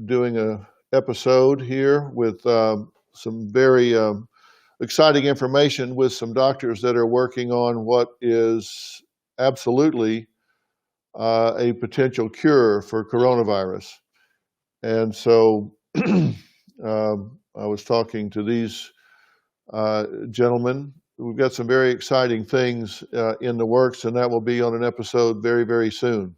doing a episode here with some very exciting information with some doctors that are working on what is absolutely a potential cure for coronavirus. And so I was talking to these gentlemen. We've got some very exciting things in the works, and that will be on an episode very, very soon.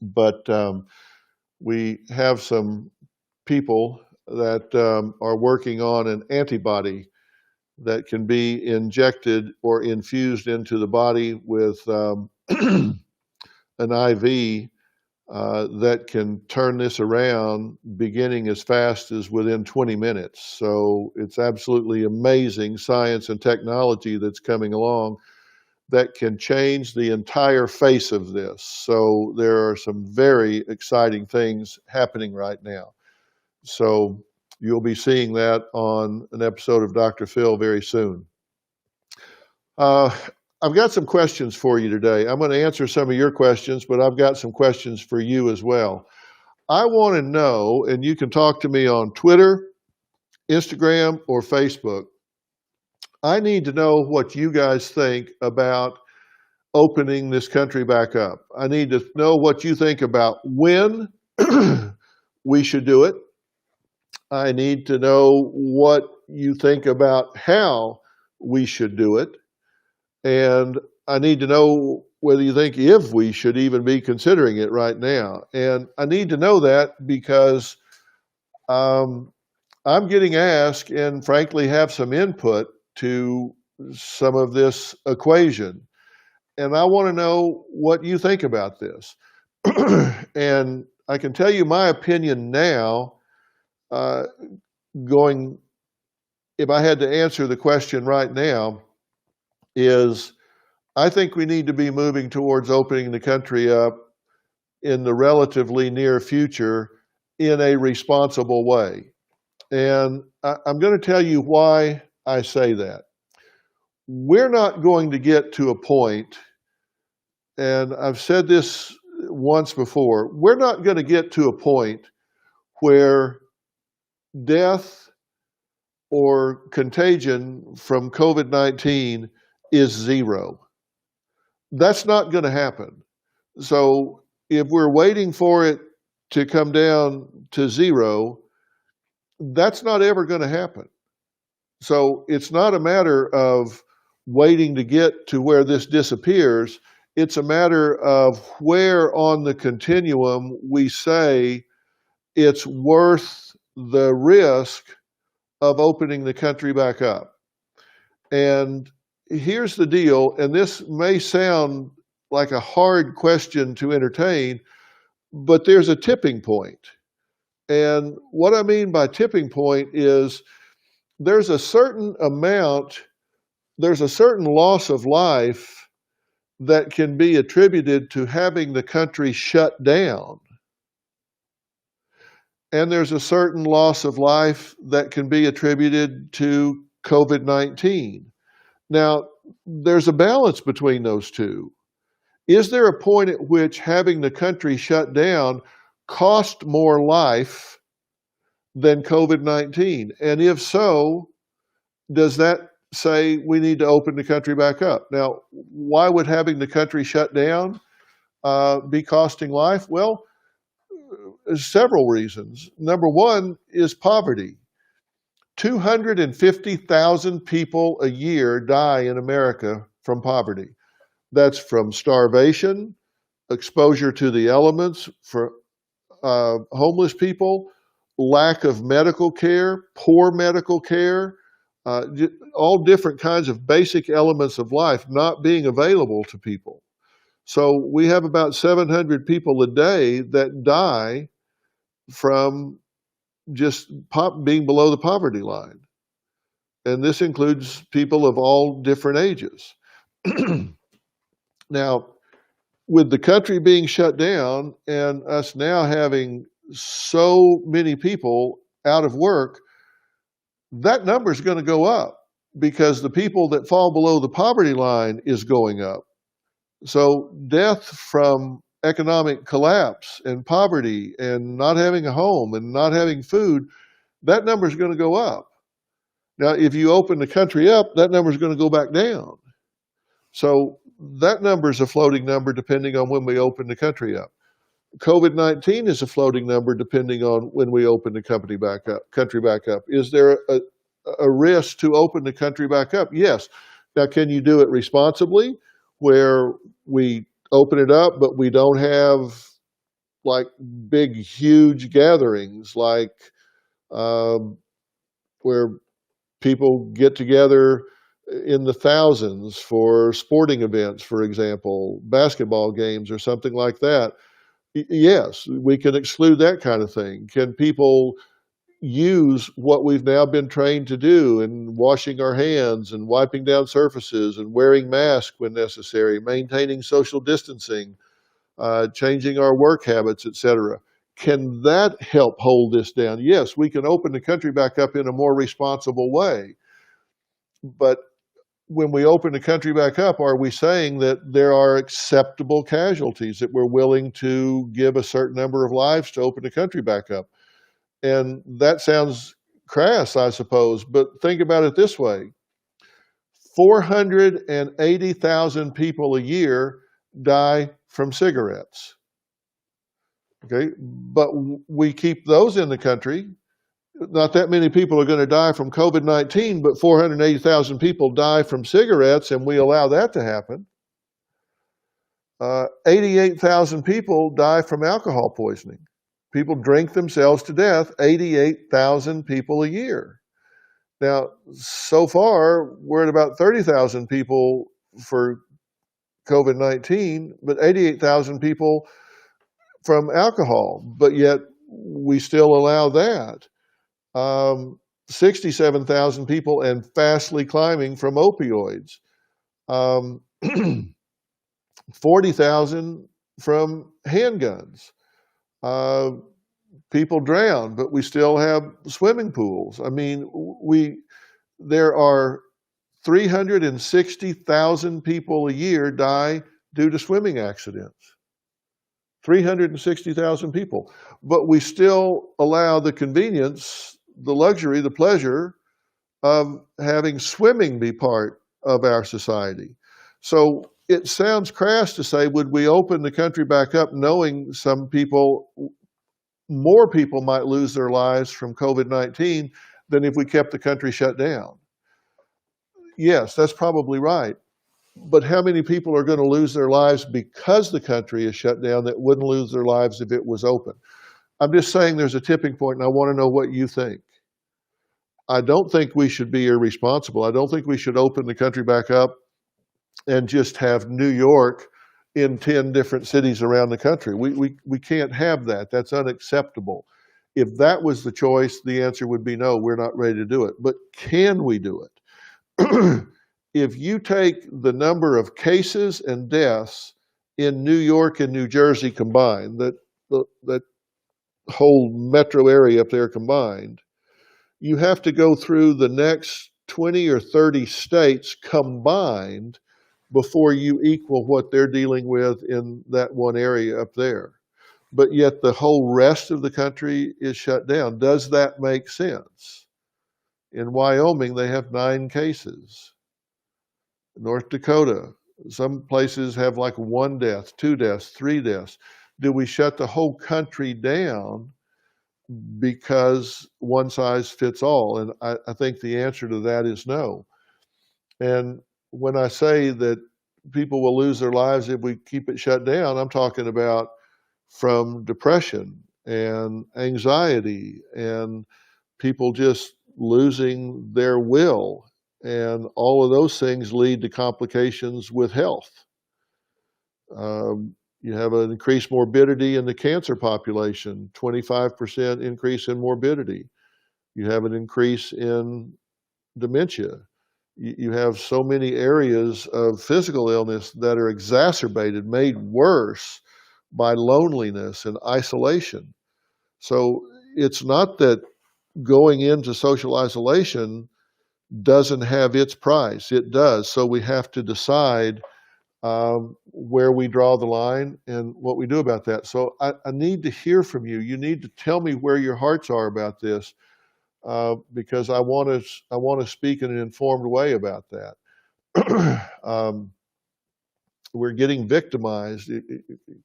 But we have some people that are working on an antibody that can be injected or infused into the body with an IV that can turn this around beginning as fast as within 20 minutes. So it's absolutely amazing science and technology that's coming along that can change the entire face of this. So there are some very exciting things happening right now. So you'll be seeing that on an episode of Dr. Phil very soon. I've got some questions for you today. I'm going to answer some of your questions, but I've got some questions for you as well. I want to know, and you can talk to me on Twitter, Instagram, or Facebook. I need to know what you guys think about opening this country back up. I need to know what you think about when we should do it. I need to know what you think about how we should do it. And I need to know whether you think if we should even be considering it right now. And I need to know that because I'm getting asked and frankly have some input to some of this equation. And I want to know what you think about this. And I can tell you my opinion now, if I had to answer the question right now, is I think we need to be moving towards opening the country up in the relatively near future in a responsible way. And I'm going to tell you why I say that. We're not going to get to a point, and I've said this once before, we're not going to get to a point where death or contagion from COVID-19 is zero. That's not going to happen. So if we're waiting for it to come down to zero, that's not ever going to happen. So it's not a matter of waiting to get to where this disappears. It's a matter of where on the continuum we say it's worth the risk of opening the country back up. And here's the deal, and this may sound like a hard question to entertain, but there's a tipping point. And what I mean by tipping point is there's a certain loss of life that can be attributed to having the country shut down. And there's a certain loss of life that can be attributed to COVID-19. Now, there's a balance between those two. Is there a point at which having the country shut down cost more life than COVID-19? And if so, does that say we need to open the country back up? Now, why would having the country shut down be costing life? Well, several reasons. Number one is poverty. 250,000 people a year die in America from poverty. That's from starvation, exposure to the elements for homeless people, lack of medical care, poor medical care, all different kinds of basic elements of life not being available to people. So we have about 700 people a day that die from just being below the poverty line. And this includes people of all different ages. Now, with the country being shut down and us now having so many people out of work, that number is going to go up because the people that fall below the poverty line is going up. So death from economic collapse and poverty and not having a home and not having food, that number is going to go up. Now, if you open the country up, that number is going to go back down. So that number is a floating number depending on when we open the country up. COVID-19 is a floating number depending on when we open the country back up. Is there a risk to open the country back up? Yes. Now, can you do it responsibly where we open it up, but we don't have like big, huge gatherings like where people get together in the thousands for sporting events, for example, basketball games or something like that? Yes, we can exclude that kind of thing. Can people use what we've now been trained to do in washing our hands and wiping down surfaces and wearing masks when necessary, maintaining social distancing, changing our work habits, etc.? Can that help hold this down? Yes, we can open the country back up in a more responsible way. But when we open the country back up, are we saying that there are acceptable casualties, that we're willing to give a certain number of lives to open the country back up? And that sounds crass, I suppose, but think about it this way. 480,000 people a year die from cigarettes. Okay, but we keep those in the country. Not that many people are going to die from COVID-19, but 480,000 people die from cigarettes, and we allow that to happen. 88,000 people die from alcohol poisoning. People drink themselves to death, 88,000 people a year. Now, so far, we're at about 30,000 people for COVID-19, but 88,000 people from alcohol, but yet we still allow that. 67,000 people and fastly climbing from opioids. 40,000 from handguns. People drown, but we still have swimming pools. I mean, there are 360,000 people a year die due to swimming accidents. 360,000 people. But we still allow the convenience, the luxury, the pleasure of having swimming be part of our society. So it sounds crass to say, would we open the country back up knowing more people might lose their lives from COVID-19 than if we kept the country shut down? Yes, that's probably right. But how many people are going to lose their lives because the country is shut down that wouldn't lose their lives if it was open? I'm just saying there's a tipping point, and I want to know what you think. I don't think we should be irresponsible. I don't think we should open the country back up and just have New York in 10 different cities around the country. We can't have that. That's unacceptable. If that was the choice, the answer would be no, we're not ready to do it. But can we do it? If you take the number of cases and deaths in New York and New Jersey combined, that whole metro area up there combined, you have to go through the next 20 or 30 states combined before you equal what they're dealing with in that one area up there. But yet the whole rest of the country is shut down. Does that make sense? In Wyoming, they have 9 cases. North Dakota, some places have like 1 death, 2 deaths, 3 deaths. Do we shut the whole country down because one size fits all? And I think the answer to that is no. And when I say that people will lose their lives if we keep it shut down, I'm talking about from depression and anxiety and people just losing their will. And all of those things lead to complications with health. You have an increased morbidity in the cancer population, 25% increase in morbidity. You have an increase in dementia. You have so many areas of physical illness that are exacerbated, made worse by loneliness and isolation. So it's not that going into social isolation doesn't have its price. It does. So we have to decide where we draw the line and what we do about that. So I need to hear from you. You need to tell me where your hearts are about this, because I want to speak in an informed way about that. We're getting victimized.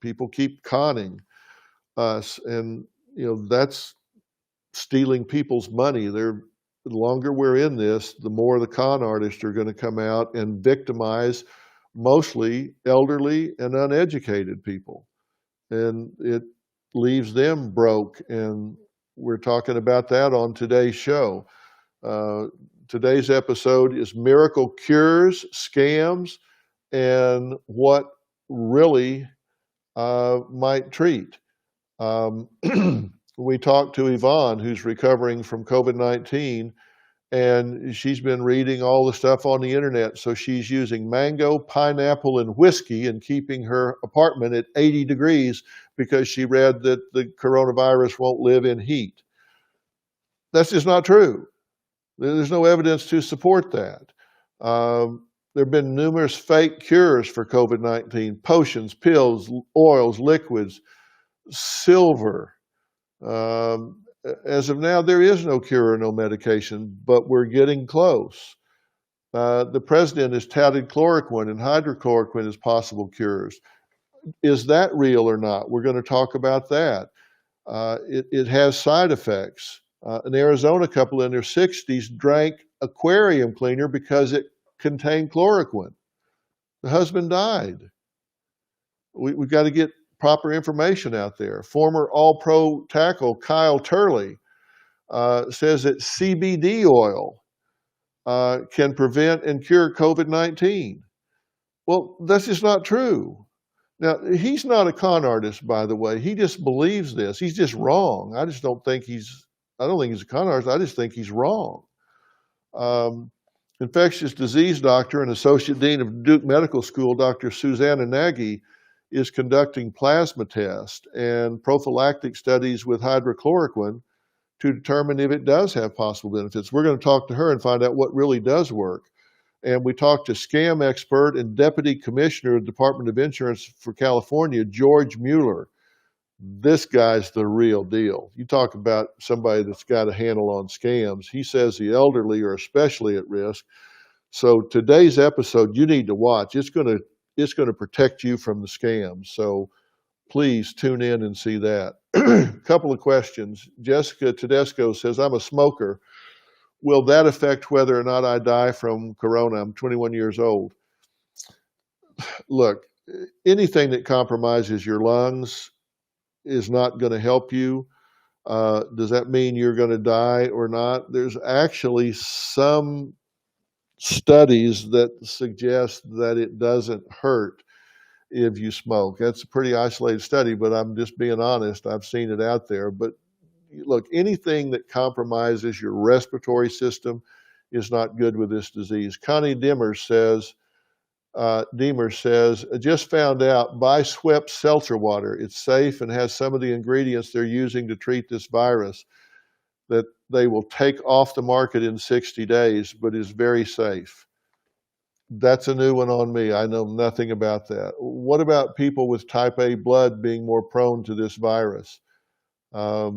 People keep conning us, and that's stealing people's money. The longer we're in this, the more the con artists are going to come out and victimize mostly elderly and uneducated people, and it leaves them broke. And we're talking about that on today's show. Today's episode is miracle cures, scams, and what really might treat. We talked to Yvonne, who's recovering from COVID-19, and she's been reading all the stuff on the internet. So she's using mango, pineapple, and whiskey and keeping her apartment at 80 degrees because she read that the coronavirus won't live in heat. That's just not true. There's no evidence to support that. There have been numerous fake cures for COVID-19, potions, pills, oils, liquids, silver. As of now, there is no cure or no medication, but we're getting close. The president has touted chloroquine and hydrochloroquine as possible cures. Is that real or not? We're going to talk about that. It has side effects. An Arizona couple in their 60s drank aquarium cleaner because it contained chloroquine. The husband died. We've got to get proper information out there. Former All-Pro tackle Kyle Turley says that CBD oil can prevent and cure COVID-19. Well, that's just not true. Now, he's not a con artist, by the way. He just believes this. He's just wrong. I don't think he's a con artist. I just think he's wrong. Infectious disease doctor and associate dean of Duke Medical School, Dr. Susanna Nagy, is conducting plasma tests and prophylactic studies with hydrochloroquine to determine if it does have possible benefits. We're going to talk to her and find out what really does work. And we talked to scam expert and deputy commissioner of the Department of Insurance for California, George Mueller. This guy's the real deal. You talk about somebody that's got a handle on scams. He says the elderly are especially at risk. So today's episode, you need to watch. It's going to protect you from the scams. So please tune in and see that. Couple of questions. Jessica Tedesco says, I'm a smoker. Will that affect whether or not I die from corona? I'm 21 years old. Look, anything that compromises your lungs is not going to help you. Does that mean you're going to die or not? There's actually some studies that suggest that it doesn't hurt if you smoke. That's a pretty isolated study, but I'm just being honest. I've seen it out there. But look, anything that compromises your respiratory system is not good with this disease. Connie Demers says, just found out, buy Schweppes seltzer water. It's safe and has some of the ingredients they're using to treat this virus that they will take off the market in 60 days, but is very safe. That's a new one on me. I know nothing about that. What about people with type A blood being more prone to this virus? I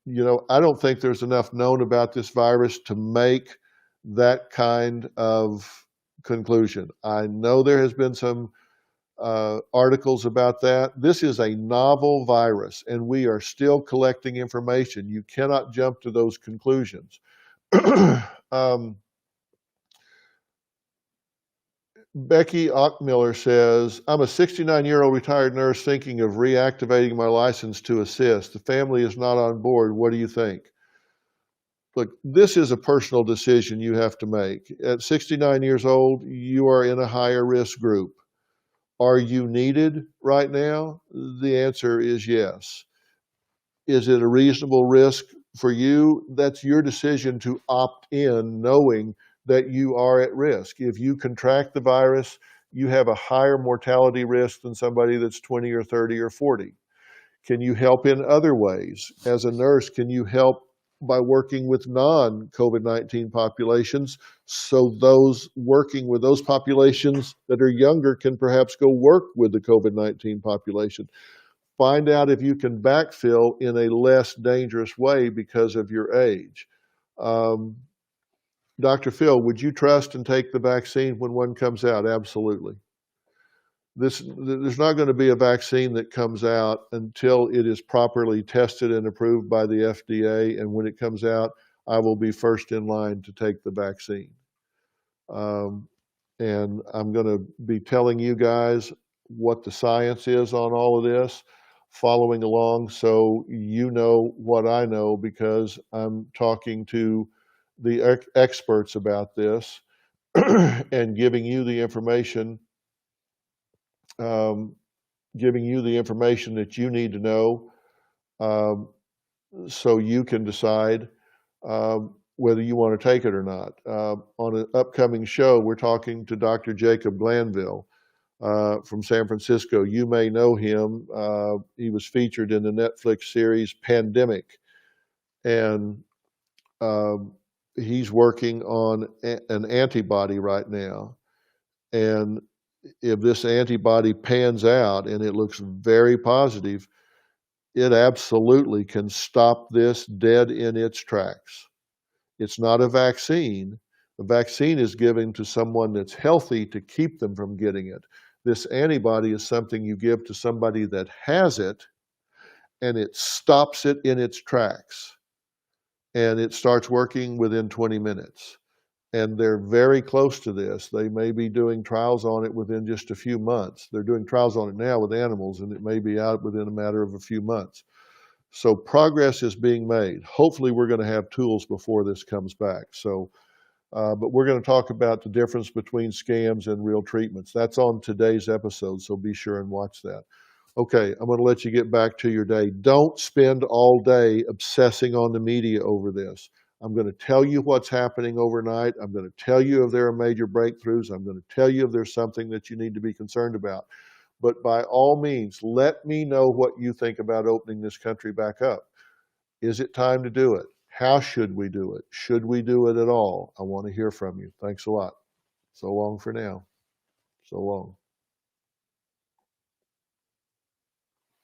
don't think there's enough known about this virus to make that kind of conclusion. I know there has been some articles about that. This is a novel virus, and we are still collecting information. You cannot jump to those conclusions. Becky Ockmiller says, I'm a 69-year-old retired nurse thinking of reactivating my license to assist. The family is not on board. What do you think? Look, this is a personal decision you have to make. At 69 years old, you are in a higher risk group. Are you needed right now? The answer is yes. Is it a reasonable risk for you? That's your decision to opt in, knowing that you are at risk. If you contract the virus, you have a higher mortality risk than somebody that's 20 or 30 or 40. Can you help in other ways? As a nurse, can you help by working with non-COVID-19 populations, so those working with those populations that are younger can perhaps go work with the COVID-19 population. Find out if you can backfill in a less dangerous way because of your age. Um, Dr. Phil, would you trust and take the vaccine when one comes out? Absolutely. There's not going to be a vaccine that comes out until it is properly tested and approved by the FDA. And when it comes out, I will be first in line to take the vaccine. And I'm going to be telling you guys what the science is on all of this, following along so you know what I know, because I'm talking to the experts about this and giving you the information um, that you need to know, um, so you can decide whether you want to take it or not. On an upcoming show, we're talking to Dr. Jacob Glanville from San Francisco. You may know him. He was featured in the Netflix series Pandemic, and um, he's working on an antibody right now. And if this antibody pans out and it looks very positive, it absolutely can stop this dead in its tracks. It's not a vaccine. A vaccine is given to someone that's healthy to keep them from getting it. This antibody is something you give to somebody that has it, and it stops it in its tracks. And it starts working within 20 minutes. And they're very close to this. They may be doing trials on it within just a few months. They're doing trials on it now with animals, and it may be out within a matter of a few months. So progress is being made. Hopefully, we're going to have tools before this comes back. But we're going to talk about the difference between scams and real treatments. That's on today's episode, so be sure and watch that. Okay, I'm going to let you get back to your day. Don't spend all day obsessing on the media over this. I'm going to tell you what's happening overnight. I'm going to tell you if there are major breakthroughs. I'm going to tell you if there's something that you need to be concerned about. But by all means, let me know what you think about opening this country back up. Is it time to do it? How should we do it? Should we do it at all? I want to hear from you. Thanks a lot. So long for now. So long.